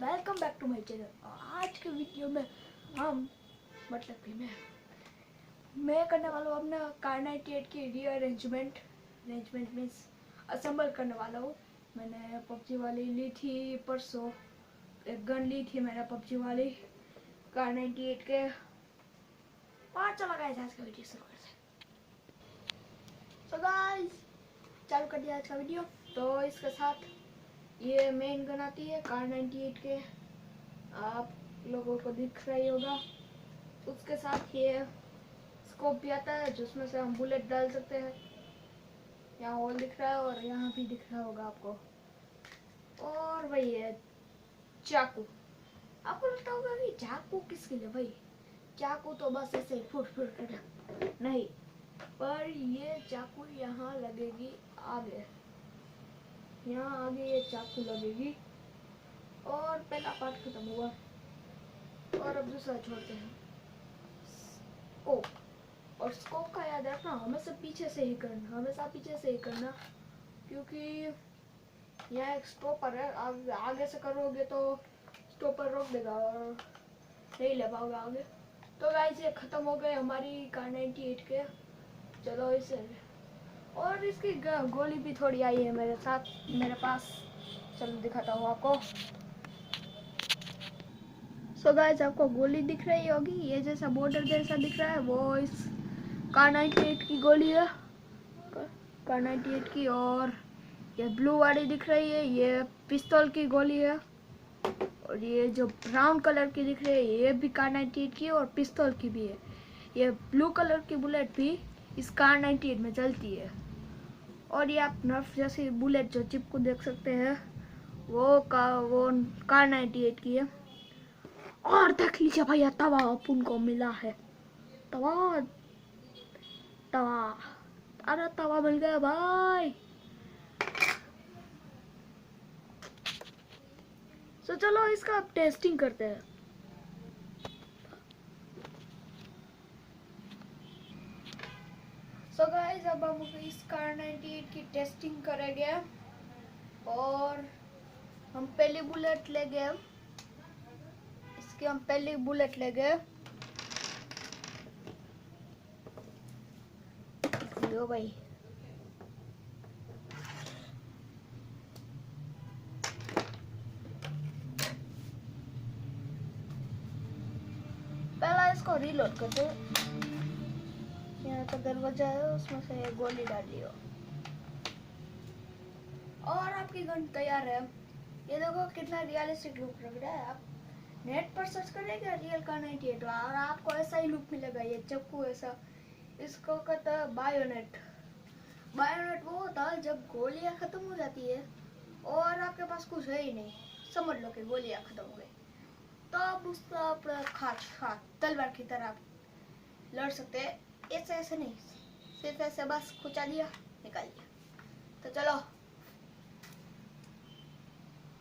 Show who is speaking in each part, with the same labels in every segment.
Speaker 1: Welcome back to my channel. आज के video में हम मतलब कि मैं करने वाला हूँ अपना कार 98 की रीअरेंजमेंट मीन्स असेंबल करने वाला हूँ। मैंने पबजी वाली ली थी परसों, एक गन ली थी मैंने पबजी वाली कार 98 के। और चलो गाइस आज का वीडियो शुरू करते हैं। सो गाइस चालू कर दिया आज का वीडियो। तो इसके साथ ये मेन गन आती है कार 98 के, आप लोगों को दिख रही होगा। उसके साथ ये स्कोप भी आता है जिसमें से हम बुलेट डाल सकते हैं। यहाँ होल दिख रहा है और यहाँ भी दिख रहा होगा आपको। और वही है चाकू। आपको लगता होगा कि चाकू किसके लिए भाई, चाकू तो बस ऐसे फुट फुट कर नहीं, पर ये चाकू यहाँ लगेगी आगे, यहाँ आगे ये चाकू लगेगी। और पहला पार्ट खत्म हुआ और अब दूसरा छोड़ते हैं। स्कोप, और स्कोप का याद रखना हमेशा पीछे से ही करना, हमेशा पीछे से ही करना, क्योंकि यह एक स्टॉपर है। आगे से करोगे तो स्टॉपर रोक देगा और नहीं ले पाओगे आगे। तो गाइस ये खत्म हो गए हमारी कार 98 के। चलो इसे, और इसकी गोली भी थोड़ी आई है मेरे साथ, मेरे पास। चलो दिखाता हूँ आपको। सो गाइस आपको गोली दिख रही होगी, ये जैसा बॉर्डर जैसा दिख रहा है वो इस कार 98 की गोली है, कार 98 की। और ये ब्लू वाली दिख रही है ये पिस्तौल की गोली है। और ये जो ब्राउन कलर की दिख रही है ये भी कार 98 की और पिस्तौल की भी है। ये ब्लू कलर की बुलेट भी इस कार 98 में चलती है। और ये आप नर्फ जैसी बुलेट जो चिपकू देख सकते हैं वो कार 98 की है। और देख लीजिए भैया तवा अपन को मिला है, तवा तवा, अरे तवा मिल गया भाई। तो चलो इसका अब टेस्टिंग करते हैं। सो गाइस अब हम इस कार 98 की टेस्टिंग करेंगे। और हम पहली बुलेट ले गए, इसकी हम पहली बुलेट ले गए। लो भाई, पहला इसको रीलोड कर दो। यहाँ का दरवाजा है उसमें से एक गोली डाल लियो और आपकी गन तैयार है। ये देखो कितना रियलिस्टिक लुक लग रहा है। आप नेट पर सर्च करेंगे रियल कार 98 और आपको ऐसा ही लुक मिलेगा। ये चक्कू ऐसा, इसको कहता है बायोनेट। बायोनेट वो होता है जब गोलियां खत्म हो जाती है और आपके पास कुछ है ही नहीं, समझ लो कि गोलियां खत्म हो गई, तो आप उसका तलवार की तरह आप लड़ सकते हैं। ऐसे ऐसे नहीं, सिर्फ ऐसे बस खुचा दिया निकाल दिया। तो चलो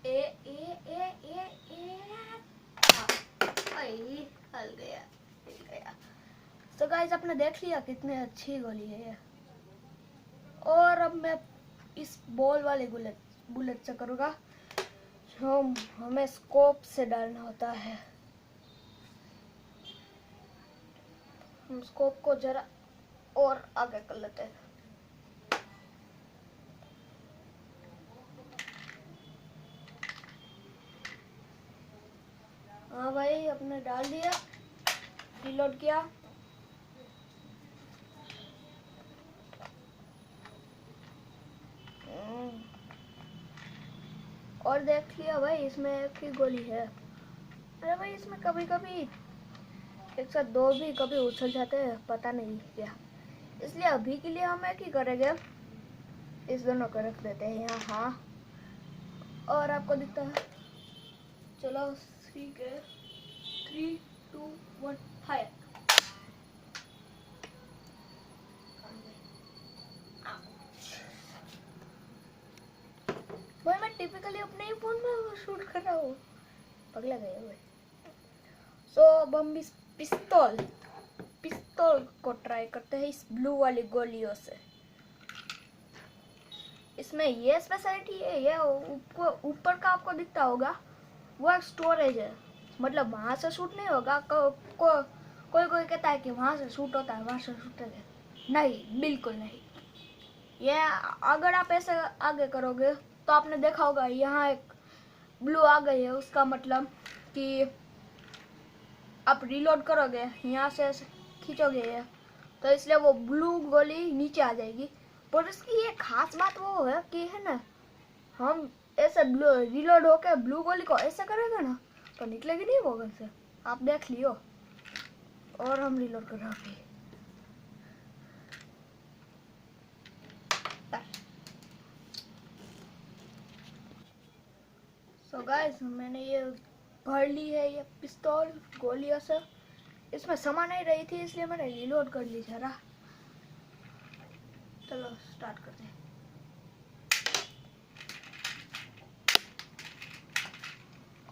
Speaker 1: ए ए ए ए ए हल गया, हिल गया। तो गाइस आपने देख लिया कितनी अच्छी गोली है ये। और अब मैं इस बॉल वाली बुलेट से करूँगा जो हमें स्कोप से डालना होता है। हम स्कोप को जरा और आगे कर लेते हैं। हाँ भाई अपने डाल दिया, रीलोड किया। और देख लिया भाई इसमें एक ही गोली है। अरे भाई इसमें कभी कभी एक साथ दो भी कभी उछल जाते हैं, पता नहीं क्या। इसलिए अभी के लिए हम एक ही करेंगे, इस दोनों को रख देते हैं यहाँ। हाँ और आपको दिखता है। चलो 3 2 1 फायर। भाई मैं टिपिकली अपने ही फोन में शूट कर रहा हूँ, पगला गया भाई। सो अब हम इस पिस्तौल को ट्राई करते हैं इस ब्लू वाली गोलियों से। इसमें ये स्पेशलिटी है, ये ऊपर का आपको दिखता होगा वो एक स्टोरेज है, मतलब वहाँ से शूट नहीं होगा। कोई कोई कहता है कि वहाँ से शूट होता है, वहाँ से शूट होता है, नहीं, बिल्कुल नहीं। ये अगर आप ऐसे आगे करोगे तो आपने देखा होगा यहाँ एक ब्लू आ गई है, उसका मतलब कि आप रीलोड करोगे, यहाँ से ऐसे खींचोगे ये, तो इसलिए वो ब्लू गोली नीचे आ जाएगी। पर इसकी ये खास बात वो है कि है ना, हम ऐसे ब्लू रीलोड होके ब्लू गोली को ऐसे करेंगे ना तो निकलेगी नहीं वो गन से, आप देख लियो। और हम रीलोड कर रहे हैं। सो गाइस, मैंने ये भर ली है ये पिस्तौल गोलियों से। इसमें समा नहीं रही थी इसलिए मैंने रीलोड कर ली जरा। चलो स्टार्ट करते हैं।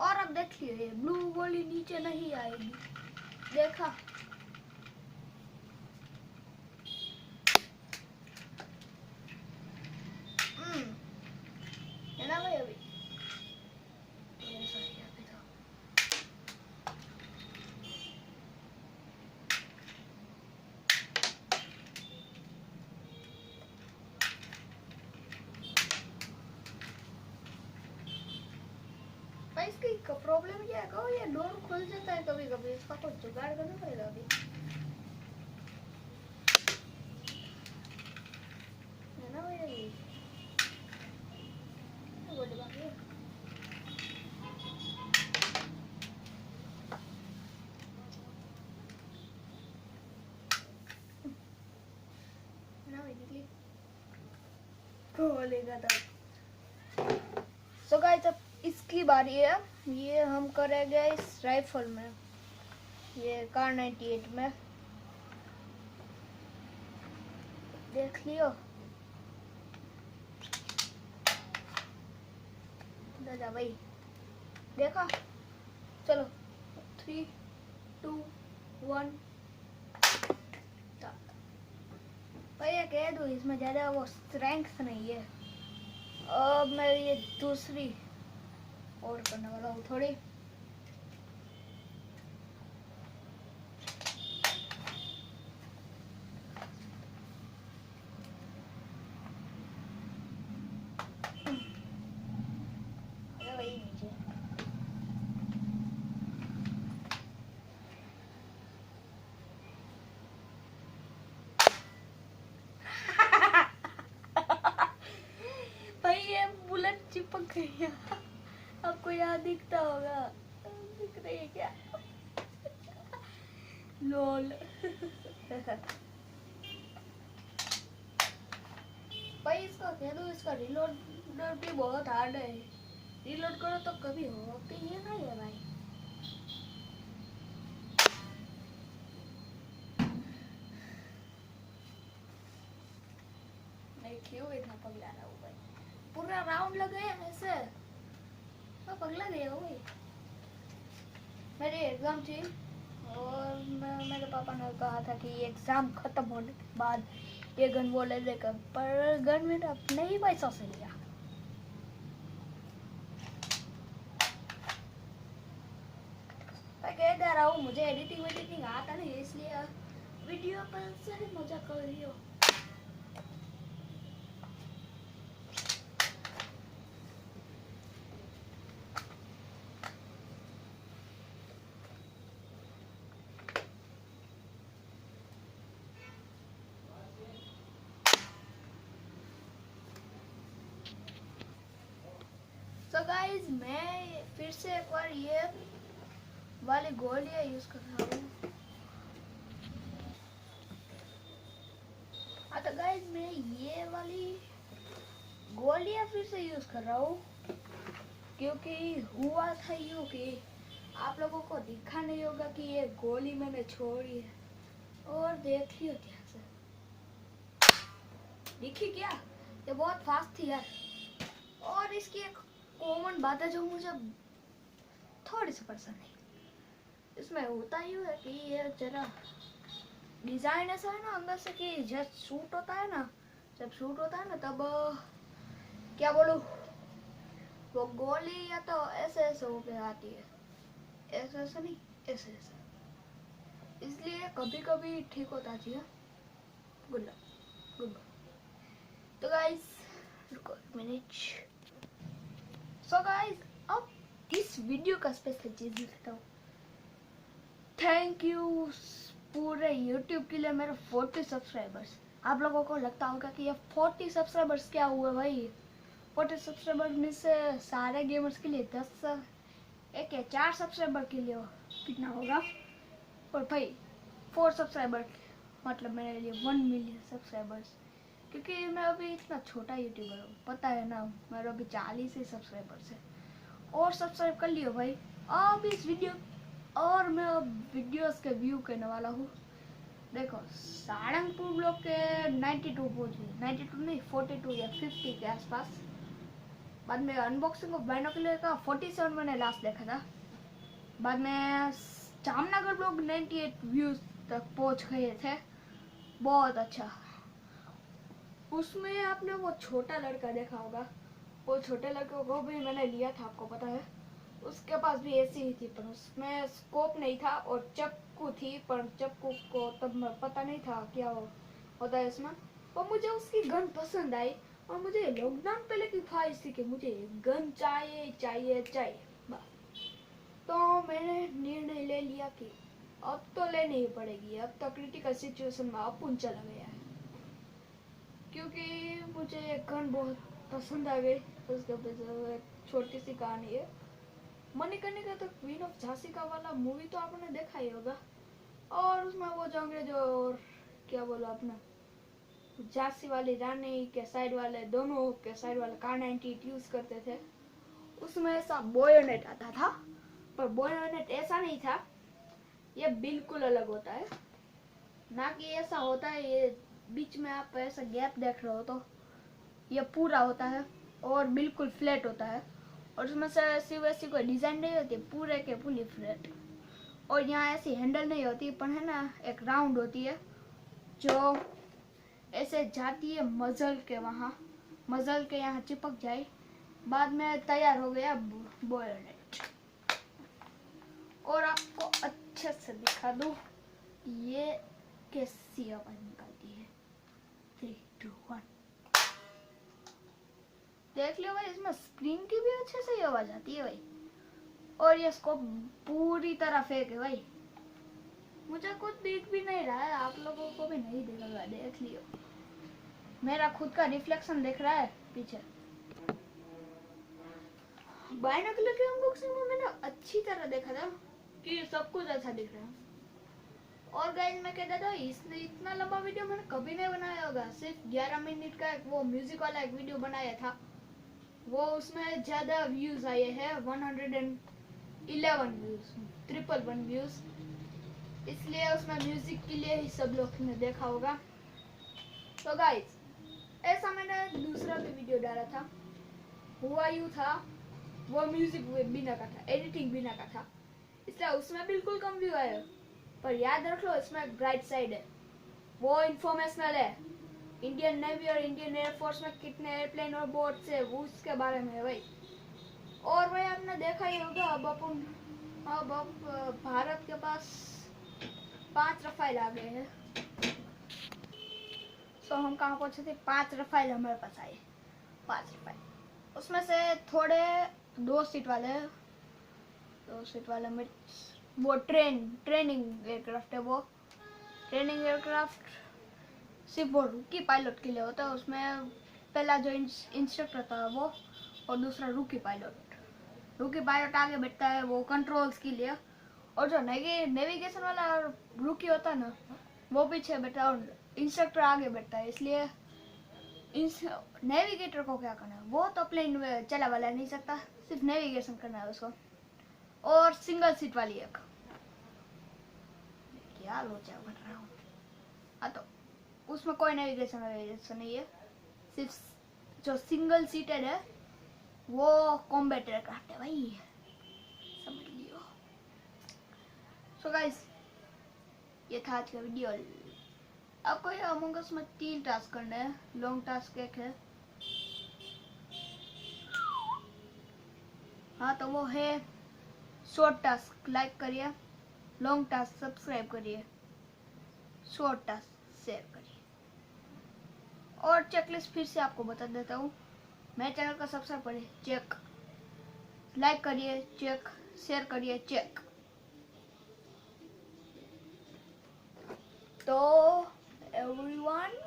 Speaker 1: और अब देखिए ये ब्लू गोली नीचे नहीं आएगी, देखा। है ना भाई, अभी इसकी प्रॉब्लम ये है, ये डोर खुल जाता है कभी कभी, इसका कुछ जुगाड़ करना पड़ेगा अभी। है ना भाई, बोले बाकी ना भाई, निकली खोलेगा तब। सो गाइस, अब इसकी बारी है। ये हम करेंगे इस राइफल में, ये कार 98 में, देख लियो। दादा भाई देखा, चलो 3 2 1। भाई ये कह दूँ इसमें ज़्यादा वो स्ट्रेंथ नहीं है। अब मैं ये दूसरी और करने वाला हूँ थोड़ी। वही नीचे भाई ये बुलेट चिपक गई है। आपको यहाँ दिखता होगा, दिख रही है क्या? लोल भाई इसका कह दो, इसका रीलोड भी बहुत हार्ड है। रीलोड करो तो कभी होती ही नहीं है भाई। नहीं क्यों इतना पगला रहा हूँ भाई, पूरा राउंड लग गया ऐसे, मैं पगला गया हूँ भाई। मेरी एग्जाम थी और मेरे पापा ने कहा था कि एग्जाम खत्म होने के बाद ये गन वो ले लेकर, पर गन मैंने अपने ही पैसों से लिया। मैं कह दे रहा हूँ मुझे एडिटिंग आता नहीं, इसलिए वीडियो पर से मजा कर रही हो। तो गाइस, मैं फिर से एक बार ये वाली गोलियां यूज कर रहा हूँ। हाँ तो गाइस, मैं ये वाली गोलियां फिर से यूज कर रहा हूँ क्योंकि हुआ था यूँ कि आप लोगों को दिखा नहीं होगा कि ये गोली मैंने छोड़ी है, और देख लियो ध्यान से, दिखी क्या? ये बहुत फास्ट थी यार। और इसकी एक कॉमन बात है जो मुझे थोड़ी सी पसंद नहीं, इसमें होता ही है कि ये जरा डिजाइन ऐसा है ना अंदर से कि जब शूट होता है ना, तब क्या बोलूं, वो गोली या तो ऐसे ऐसे होके आती है, ऐसे ऐसे नहीं, ऐसे ऐसे, इसलिए कभी कभी ठीक होता जी। Good luck, good bye. तो गाइस रुको एक मिनट। सो गाइस अब इस वीडियो का स्पेशल चीज दिखाता हूँ। थैंक यू पूरे यूट्यूब के लिए मेरे 40 सब्सक्राइबर्स। आप लोगों को लगता होगा कि ये 40 सब्सक्राइबर्स क्या हुए भाई। 40 सब्सक्राइबर्स में से सारे गेमर्स के लिए 10 एक या 4 सब्सक्राइबर के लिए कितना होगा, और भाई 4 सब्सक्राइबर मतलब मेरे लिए 1 मिलियन सब्सक्राइबर्स। क्योंकि मैं अभी इतना छोटा यूट्यूबर हूँ, पता है ना, मेरे अभी 40 ही सब्सक्राइबर्स है। और सब्सक्राइब कर लियो भाई अब इस वीडियो। और मैं अब वीडियोस के व्यू करने वाला हूँ। देखो सारंगपुर ब्लॉक के 92 पहुँच गए, 92 नहीं 42 या 50 के आसपास। बाद में अनबॉक्सिंग ऑफ बाइनोकुलर का 47 मैंने लास्ट देखा था। बाद में जामनगर ब्लॉक 98 व्यूज तक पहुँच गए थे, बहुत अच्छा। उसमें आपने वो छोटा लड़का देखा होगा, वो छोटे लड़के को भी मैंने लिया था, आपको पता है। उसके पास भी ऐसी ही थी, पर उसमें स्कोप नहीं था और चक्कू थी, पर चक्कू को तब पता नहीं था क्या होता है इसमें। और मुझे उसकी गन पसंद आई, और मुझे लॉकडाउन पहले की ख्वाहिश थी कि मुझे गन चाहिए चाहिए चाहिए। तो मैंने निर्णय ले लिया कि अब तो लेनी ही पड़ेगी। अब तो क्रिटिकल सिचुएशन में अपुन चला गया है, क्योंकि मुझे गन बहुत पसंद आ गई। उसके पीछे एक छोटी सी कहानी है। मणिकर्णिका तो क्वीन ऑफ झांसी का वाला मूवी तो आपने देखा ही होगा, और उसमें वो जो अंग्रेज और क्या बोलो अपना झांसी वाली रानी के साइड वाले, दोनों के साइड वाले कार-98 यूज करते थे। उसमें ऐसा बोयोनेट आता था, पर बोयोनेट ऐसा नहीं था, ये बिल्कुल अलग होता है। ना कि ऐसा होता है ये बीच में आप ऐसा गैप देख रहे हो, तो ये पूरा होता है और बिल्कुल फ्लैट होता है। और उसमें से ऐसी वैसी कोई डिजाइन नहीं होती, पूरे के पूरी फ्लैट। और यहाँ ऐसी हैंडल नहीं होती, पर है ना एक राउंड होती है जो ऐसे जाती है मजल के वहाँ, मजल के यहाँ चिपक जाए। बाद में तैयार हो गया बोयोनेट। और आपको अच्छे से दिखा दूँ ये कैसी आवाज निकालती है। 3, 2, 1 देख लियो भाई, इसमें स्क्रीन की भी अच्छे से आवाज आती है भाई। और ये स्कोप पूरी तरह फेक है भाई, मुझे कुछ दिख भी नहीं रहा है, आप लोगों को भी नहीं दिखेगा, देख लियो। मेरा खुद का रिफ्लेक्शन दिख रहा है पीछे। बाइनोकुलर के अनबॉक्सिंग में मैंने अच्छी तरह देखा था कि सब कुछ अच्छा दिख रहा है। और गाइस मैं कहता था इसने इतना लंबा वीडियो मैंने कभी नहीं बनाया होगा। सिर्फ 11 मिनट का एक वो म्यूजिक वाला एक वीडियो बनाया था, वो उसमें ज्यादा व्यूज आए हैं, 111 व्यूज, 111 व्यूज, इसलिए उसमें म्यूजिक के लिए ही सब लोग ने देखा होगा। तो गाइस ऐसा मैंने दूसरा भी वीडियो डाला था, हुआ यूं था, वो म्यूजिक बिना का था, एडिटिंग बिना का था, इसलिए उसमें बिल्कुल कम व्यू आए। पर याद रख लो इसमें ब्राइट साइड है, वो इंफॉर्मेशनल है। इंडियन नेवी और इंडियन एयरफोर्स में कितने एयरप्लेन और बोट्स है वो उसके बारे में है भाई। और भाई आपने देखा ही होगा अब भारत के पास 5 रफाइल आ गए हैं। तो हम कहाँ पहुंचे थे, 5 रफाइल हमारे पास आए, 5 रफाइल। उसमें से थोड़े 2 सीट वाले में वो ट्रेनिंग एयरक्राफ्ट है। वो ट्रेनिंग एयरक्राफ्ट सिर्फ वो रूकी पायलट के लिए होता है। उसमें पहला जो इंस्ट्रक्टर था वो, और दूसरा रूकी पायलट आगे बैठता है वो कंट्रोल्स के लिए, और जो नेविगेशन वाला रूकी होता है ना वो पीछे बैठा और इंस्ट्रक्टर आगे बैठता है। इसलिए नेविगेटर को क्या करना है, वो तो प्लेन चला वाला नहीं सकता, सिर्फ नेविगेशन करना है उसको। और सिंगल सीट वाली एक, क्या लोचा बन रहा हूँ, तो उसमें कोई नेविगेशन नहीं है, सिर्फ जो सिंगल सीटेड है वो कॉम्बैट एयरक्राफ्ट है भाई, समझ लियो। सो गाइस ये था आज का वीडियो। आपको ये अमंग अस में 3 टास्क करने हैं, लॉन्ग टास्क एक है, हाँ, तो वो है शॉर्ट टास्क लाइक करिए, लॉन्ग टास्क सब्सक्राइब करिए, शॉर्ट टास्क शेयर करिए। और चेकलिस्ट फिर से आपको बता देता हूँ, मेरे चैनल का सब्सक्राइब करिए, चेक, लाइक करिए, चेक, शेयर करिए, चेक। तो एवरीवन,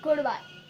Speaker 1: गुड बाय।